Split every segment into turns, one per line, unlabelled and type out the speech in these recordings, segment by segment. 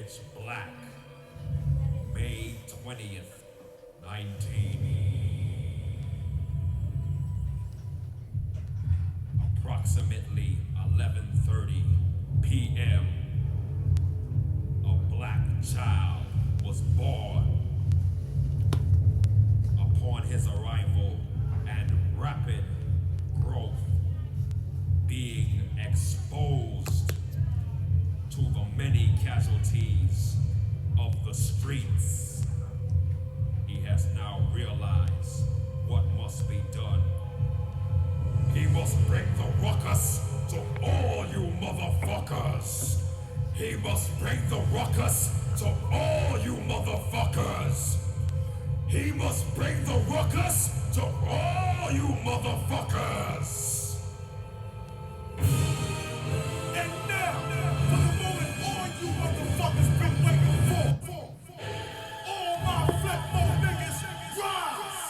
Pitch Black, May 20th, 19. Approximately 11:30 p.m. A black child was born. Upon his arrival and rapid growth, being exposed to the many casualties of the streets, he has now realized what must be done. He must bring the ruckus to all you motherfuckers. He must bring the ruckus to all you motherfuckers. He must bring the ruckus to all you motherfuckers. And now, for the moment all you motherfuckers been waiting for. All my flip mode niggas rise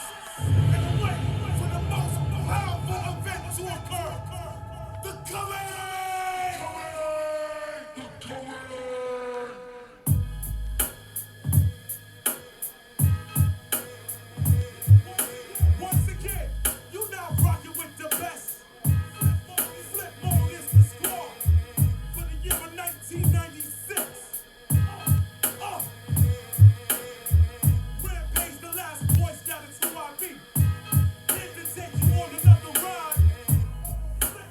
and wait for the most powerful event to occur. The coming! Once again, you now rocking with the best. Flip mode is the squad for the year of 1996. Rampage, the last boy scouted to IB. Here to take you on another ride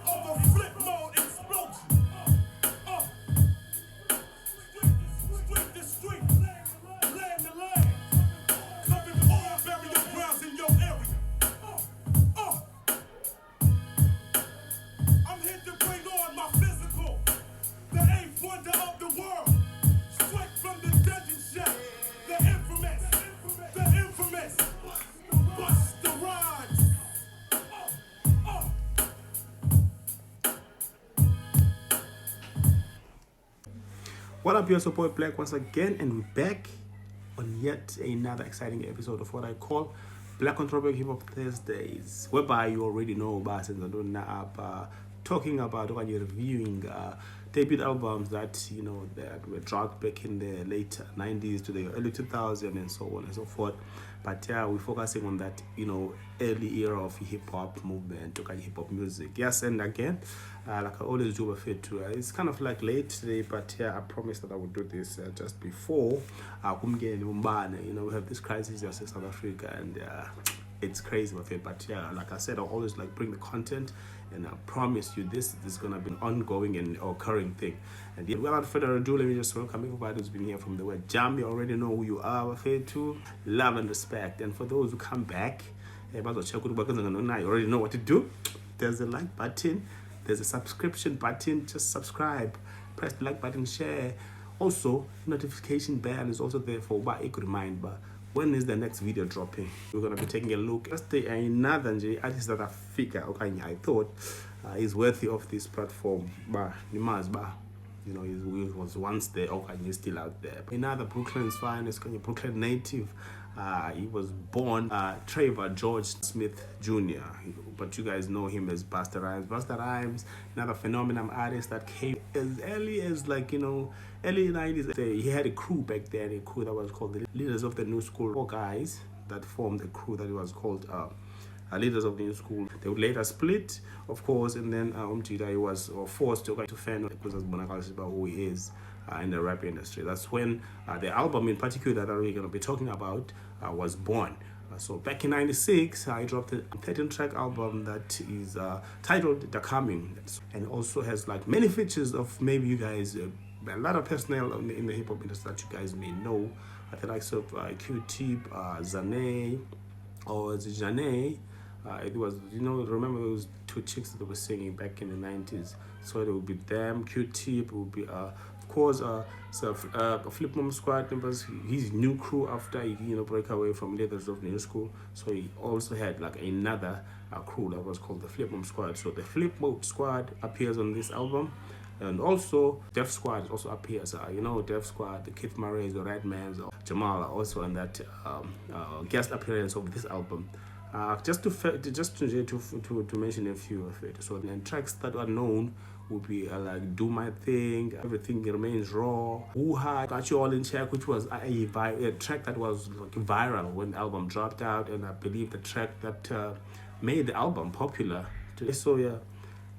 of a flip mode explosion. Street to street, land to land, covering all burial grounds in your area. I'm here to bring on my physical, the eighth wonder of the world, straight from the dungeon shack, the infamous Busta Rhymes.
What up, your support Black once again, and we're back on yet another exciting episode of what I call Black Throwback Hip Hop Thursdays, whereby you already know about and talking about or you're reviewing debut albums that that were dropped back in the late 90s to the early 2000s and so on and so forth. But yeah, we're focusing on that early era of hip hop movement, or hip hop music. Yes, and again, like I always do with it too. It's kind of like late today, but yeah, I promised that I would do this just before we have this crisis just in South Africa, and it's crazy with it. But yeah, like I said, I always bring the content, and I promise you this is gonna be an ongoing and occurring thing. And yeah, without further ado, let me just welcome everybody who's been here from the word Jam. You already know who you are with it too. Love and respect. And for those who come back, you already know what to do. There's a like button, there's a subscription button. Just subscribe, press the like button, share. Also, notification bell is also there for what it could remind. But when is the next video dropping? We're gonna be taking a look at another artist that I thought is worthy of this platform. But he was once there, he's still out there. But another Brooklyn's finest, Brooklyn native. He was born Trevor George Smith Jr., but you guys know him as Busta Rhymes. Busta Rhymes, another phenomenal artist that came as early as early 90s. He had a crew back then, a crew that was called the Leaders of the New School. 4 guys that formed a crew that was called Leaders of the New School. They would later split, of course, and then he was forced to fan because of who he is in the rap industry. That's when the album in particular that we're going to be talking about was born. So back in 96, I dropped a 13-track album that is titled The Coming, and also has many features of maybe you guys, a lot of personnel in the hip-hop industry that you guys may know, the likes of Q-Tip, Zane, or Janae. It was, remember those 2 chicks that were singing back in the 90s? So it would be them, Q-Tip, it would be, of course, Flip Mom Squad members, his new crew after he, break away from Leaders of the New School. So he also had another crew that was called the Flip Mom Squad. So the Flip Mom Squad appears on this album. And also, Def Squad also appears. Def Squad, the Keith Murrays, the Redmans, or Jamal are also in that guest appearance of this album. To mention a few of it. So then tracks that are known would be like Do My Thing, Everything Remains Raw, Woo-Ha, Got You All in Check, which was a track that was like viral when the album dropped out, and I believe the track that made the album popular. So yeah,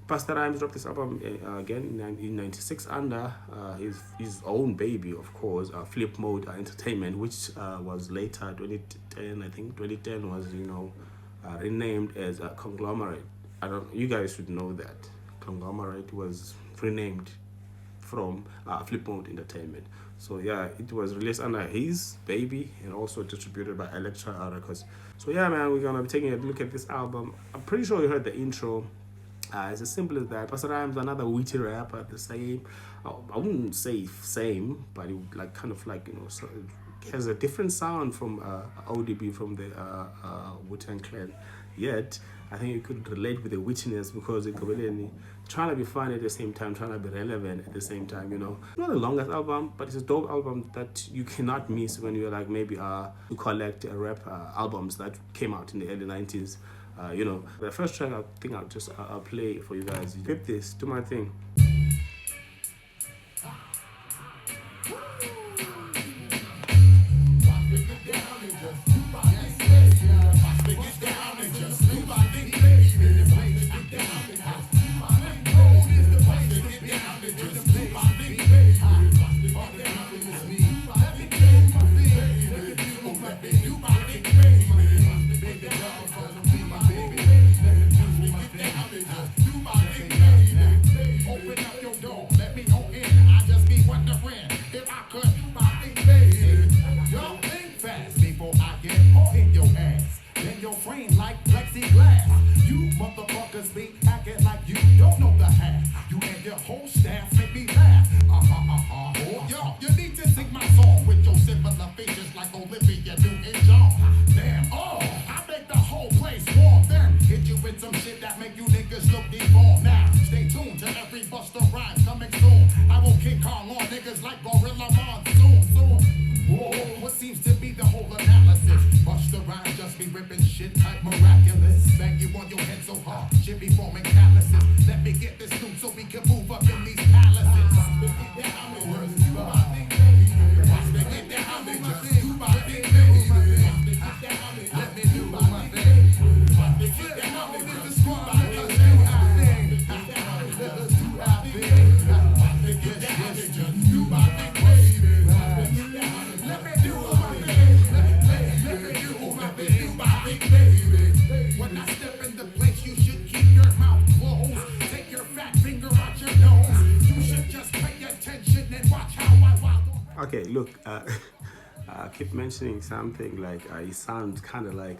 Busta Rhymes dropped this album again in '96 under his own baby, of course, Flip Mode Entertainment, which was later 2010. I think 2010 was renamed as Conglomerate. You guys should know that Conglomerate was renamed from Flip Mode Entertainment. So yeah, it was released under his baby and also distributed by Elektra Records. So yeah, man, we're gonna be taking a look at this album. I'm pretty sure you heard the intro. It's as simple as that. Busta Rhymes, another witty rapper, the same. I wouldn't say same, but it would like kind of like so it has a different sound from ODB from the Wu-Tang Clan. Yet I think you could relate with the wittiness because it's really trying to be fun at the same time, trying to be relevant at the same time. Not the longest album, but it's a dope album that you cannot miss when you're like maybe to collect rap albums that came out in the early 90s. The first track I think I'll play for you guys. Flip this, Do My Thing. Okay, look, I keep mentioning something like he sounds kind of like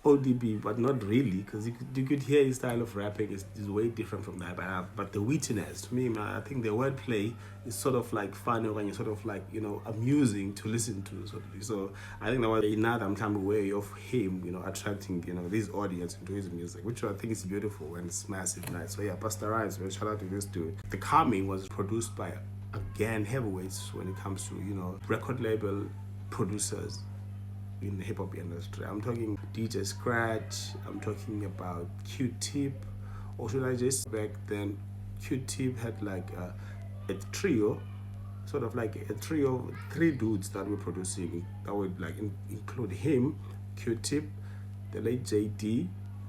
ODB, but not really, because you could hear his style of rapping is way different from that. But the wittiness, to me, man, I think the wordplay is sort of like funny and it's sort of like amusing to listen to. So I think that was another kind of way of him, attracting this audience into his music, which I think is beautiful and it's massive, nice. So yeah, Busta Rhymes, shout out to this dude. The Coming was produced by again heavyweights when it comes to record label producers in the hip-hop industry. I'm talking DJ Scratch, I'm talking about Q-Tip, or should I just back then Q-Tip had like a trio, sort of like a trio of 3 dudes that were producing, that would like include him, Q-Tip, the late J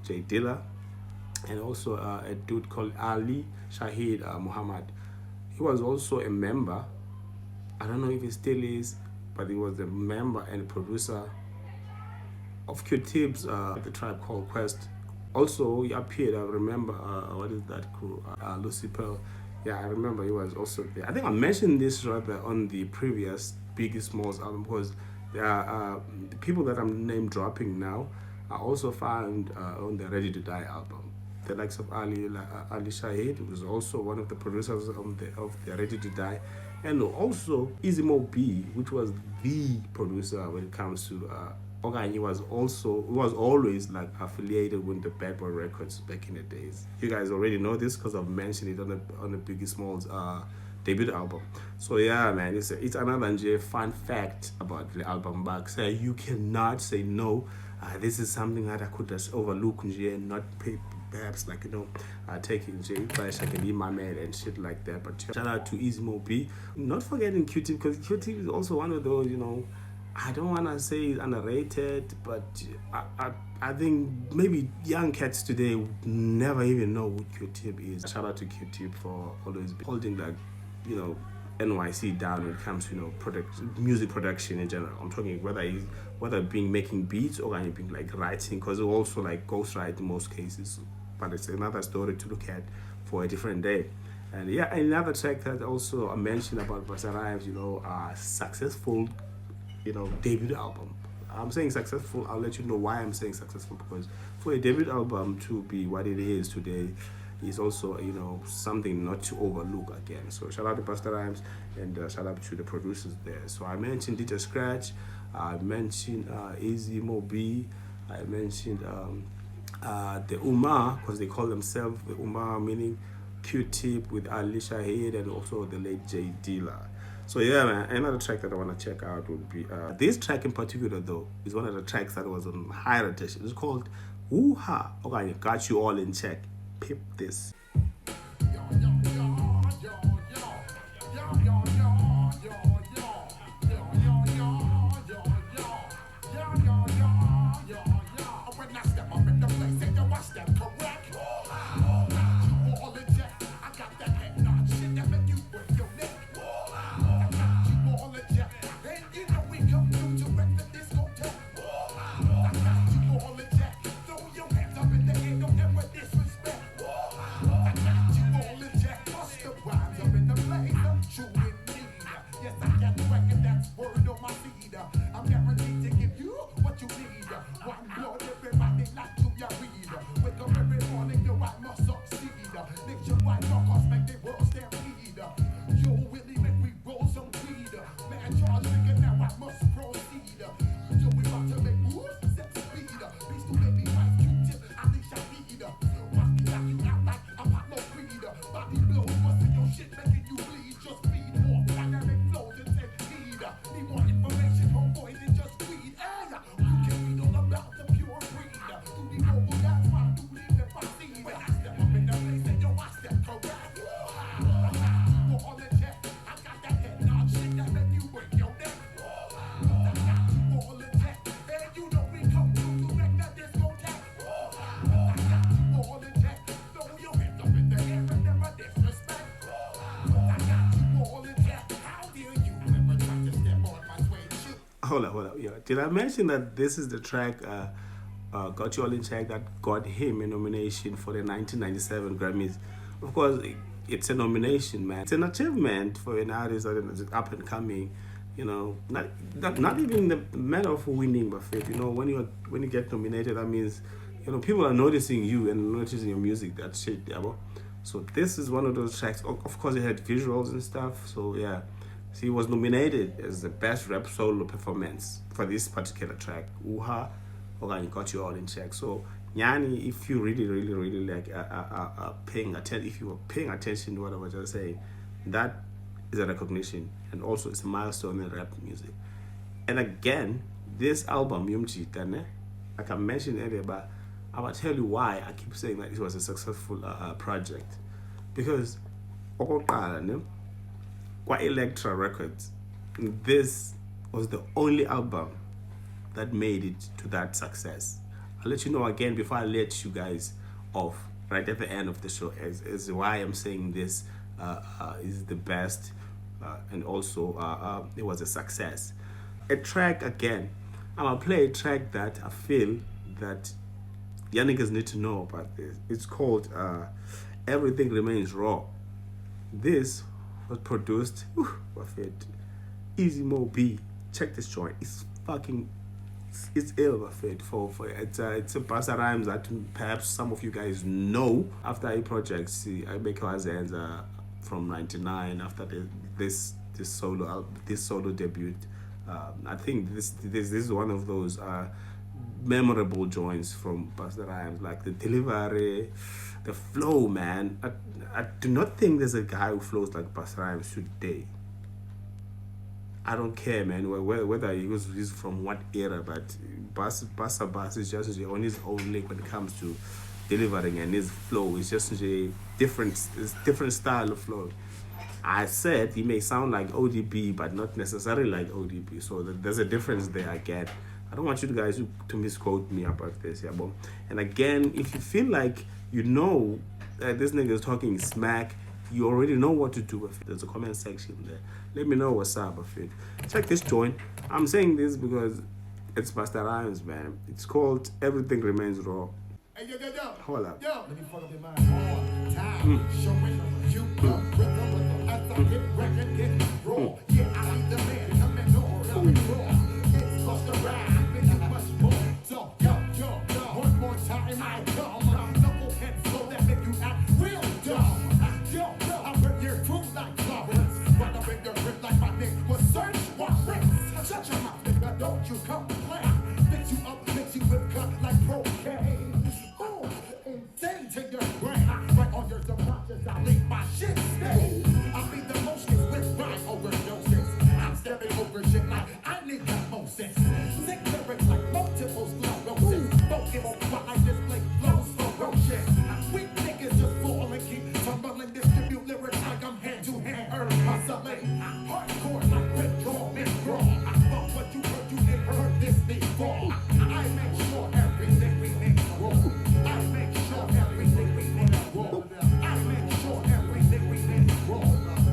Dilla, and also a dude called Ali Shahid Muhammad. He was also a member, I don't know if he still is, but he was a member and producer of Q-Tip's the Tribe Called Quest. Also, he appeared, I remember, what is that crew? Lucy Pearl. Yeah, I remember he was also there. I think I mentioned this rather on the previous Biggie Smalls album, because there are the people that I'm name dropping now are also found on the Ready to Die album. The likes of Ali Shahid, who was also one of the producers of the Ready to Die, and also Easy Mo B, which was the producer when it comes to He was always like affiliated with the Bad Boy Records back in the days. You guys already know this because I've mentioned it on the Biggie Smalls debut album. So yeah, man, it's another fun fact about the album back. So you cannot say no. This is something that I could just overlook and not pay, perhaps like taking I can be my man and shit like that. But shout out to Easy Mo B. Not forgetting Q-Tip, because Q-Tip is also one of those, I don't want to say it's underrated, but I think maybe young cats today would never even know who Q-Tip is. Shout out to Q-Tip for always holding like, NYC down when it comes to music production in general. I'm talking whether being making beats or being like writing, because it also like ghostwrite in most cases. But it's another story to look at for a different day. And yeah, another track that also I mentioned about Busta Rhymes, successful, debut album. I'm saying successful. I'll let you know why I'm saying successful, because for a debut album to be what it is today is also something not to overlook again. So shout out to Busta Rhymes and shout out to the producers there. So I mentioned DJ Scratch, I mentioned Easy Mo B, I mentioned the Umar, because they call themselves the Umar, meaning Q-Tip with Ali Shahid and also the late J Dilla. So yeah, man, another track that I want to check out would be this track in particular, though, is one of the tracks that was on high rotation. It's called Woo-Ha. Okay, got you all in check. Pip this. Hold up. Yeah. Did I mention that this is the track Got You All in Check that got him a nomination for the 1997 Grammys? Of course, it's a nomination, man. It's an achievement for an artist that is up and coming. Not even the matter of winning, but when you get nominated, that means people are noticing you and noticing your music. That shit, yeah. So this is one of those tracks. Of course, it had visuals and stuff. So yeah. He was nominated as the best rap solo performance for this particular track, Uha, or Got You All in Check. So, Nyani, if you really, really, really like paying attention, if you were paying attention to what I was just saying, that is a recognition, and also it's a milestone in rap music. And again, this album, Yumjita, like I mentioned earlier, but I will tell you why I keep saying that it was a successful project, because Kwa Electra Records, this was the only album that made it to that success. I'll let you know again before I let you guys off right at the end of the show as why I'm saying this is the best and also it was a success. A track again, I'm gonna play a track that I feel that young niggas need to know about this. It's called Everything Remains Raw. This was produced Easy Mo B. Check this joint. It's ill, Buffett. It's a Busta Rhymes that perhaps some of you guys know. After a project, I make hands from '99. After this solo debut, I think this is one of those memorable joints from Busta Rhymes, like the delivery, the flow, man. I do not think there's a guy who flows like Busta Rhymes today. I don't care, man, whether he's from what era, but Bussa Bus is just on his own leg when it comes to delivering, and his flow is just a different style of flow. I said he may sound like ODB, but not necessarily like ODB. So there's a difference there again. I don't want you guys to misquote me about this, yeah, but. And again, if you feel like you know that this nigga is talking smack, you already know what to do with it. There's a comment section there. Let me know what's up with it. Check this joint. I'm saying this because it's Busta Rhymes, man. It's called Everything Remains Raw.
Hey, yo.
Hold up.
Yo. Let me fuck up your mind all time. Showing you the rhythm as I get record, get raw. Yeah, I need the man coming on, coming raw. It's Busta Rhymes, making much more. So, yo. One more time, I come. Knucklehead flow that make you act real dumb. Yo, I rip your crew like Florence. Run up in your grip like my name was Search Warrants. Shut your mouth, nigga, don't you complain. Fix you up, mix you with cut like cocaine. Oh, insane to your brain. Right on your subconscious, I leave my shit stay. I beat the motions with rhyme overdoses. I'm stepping over shit like I need osmosis. Sick lyrics like multiple sclerosis. Focus while I display flows ferocious. Weak niggas just fall and keep tumbling. Distribute lyrics like I'm hand to hand, early hustling. Hardcore like withdraw, misdraw. I fuck what you heard, you ain't heard this before. I make sure everything remains raw. I make sure everything remains raw. I make sure everything remains raw.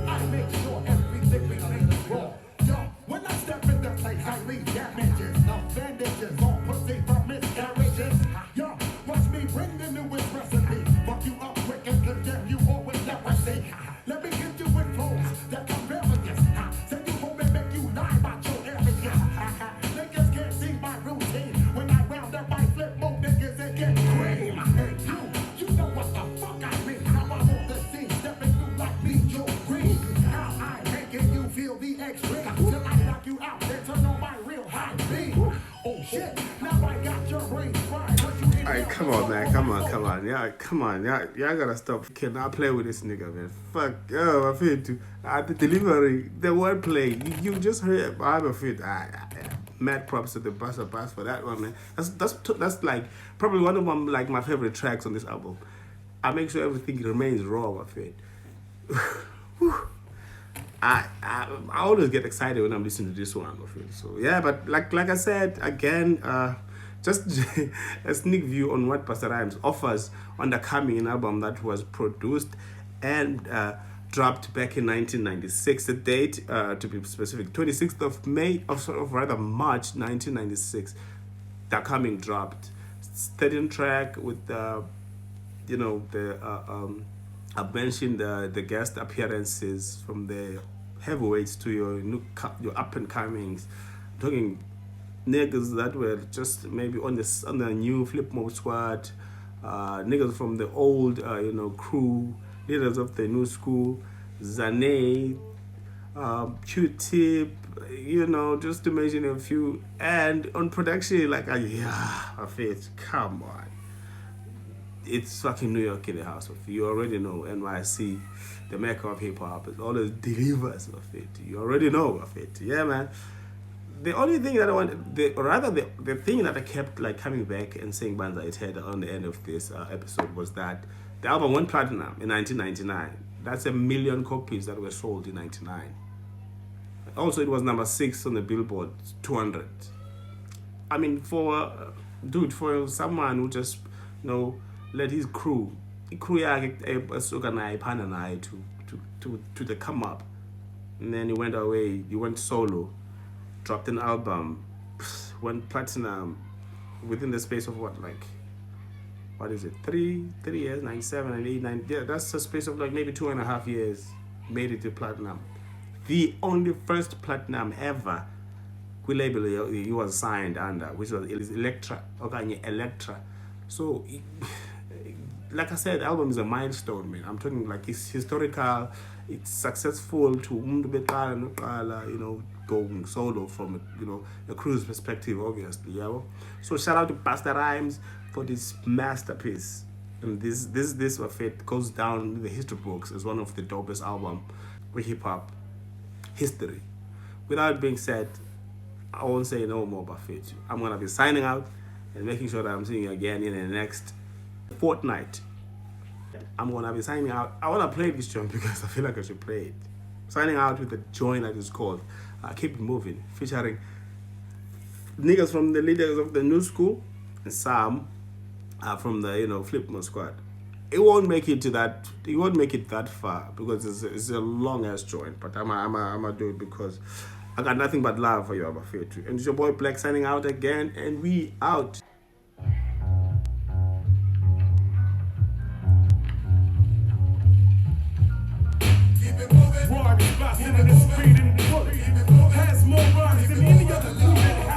I make sure everything remains raw. Yo, when I step in the place, I leave damages, no bandages, on pussy from miscarriages. Yo, watch me bring the newest recipe. Fuck you up quick and condemn you all with leprosy. Let me hit you with flows that come rebellious. Send you home and make you lie about your arrogance. Niggas can't see my routine. When I round up, I flip more niggas and get cream. And you know what the fuck I mean. How I'm on the scene, stepping through like me, Joe Green. How I'm making you feel the extreme. Till I knock you out, then turn on my real high beam. Oh shit, now I got your brain fried.
Alright, come on, man. Come on. Yeah, come on. Y'all gotta stop. Cannot play with this nigga, man. Fuck. I feel to. The delivery, the wordplay. You just heard. I'm feel. Mad props to the Bussa Bus for that one, man. That's like probably one of my favorite tracks on this album. I make sure everything remains raw with it. I always get excited when I'm listening to this one. So yeah, but like I said again, just a sneak view on what Busta Rhymes offers on the coming album that was produced and dropped back in 1996. The date, to be specific, 26th of May, rather March 1996. The coming dropped. 13 track with I've mentioned the guest appearances from the heavyweights to your up and comings. I'm talking niggas that were just maybe on the new Flip Mode squad, niggas from the old crew, leaders of the new school, Zane, Q-Tip, just to mention a few. And on production, I feel, come on. It's fucking New York in the house of it. You already know NYC, the mecca of hip hop, it always delivers of it. You already know of it. Yeah, man. The only thing that the thing that I kept coming back and saying Banza It Head on the end of this episode was that the album went platinum in 1999. That's 1 million copies that were sold in 99. Also, it was number 6 on the Billboard 200. I mean, for someone who just let his crew yakhe esuka naye phana naye to the come up, and then he went away, he went solo, dropped an album, went platinum within the space of what is it, 3 years, 97 and 89. Yeah, that's a space of maybe 2.5 years, made it to platinum. The only first platinum ever label he was signed under, which was Elektra. So like I said, the album is a milestone, man. I'm talking it's historical, it's successful to going solo from a crew's perspective, obviously. Yeah. So shout out to Busta Rhymes for this masterpiece. And this of it goes down in the history books as one of the dopest albums with hip hop history. without being said, I won't say no more about Fit. I'm gonna be signing out and making sure that I'm seeing you again in the next fortnight. I'm gonna be signing out. I wanna play this joint because I feel like I should play it. Signing out with a joint that is called Keep It Moving, featuring niggas from the leaders of the new school and some from the Flipmo squad. It won't make it to that. It won't make it that far because it's a long ass joint. But I'm gonna do it because I got nothing but love for you, Abba Fetu. And it's your boy Black signing out again, and we out.
Roaring, blasting in the street in the bullet. Has more rhymes than any other crew.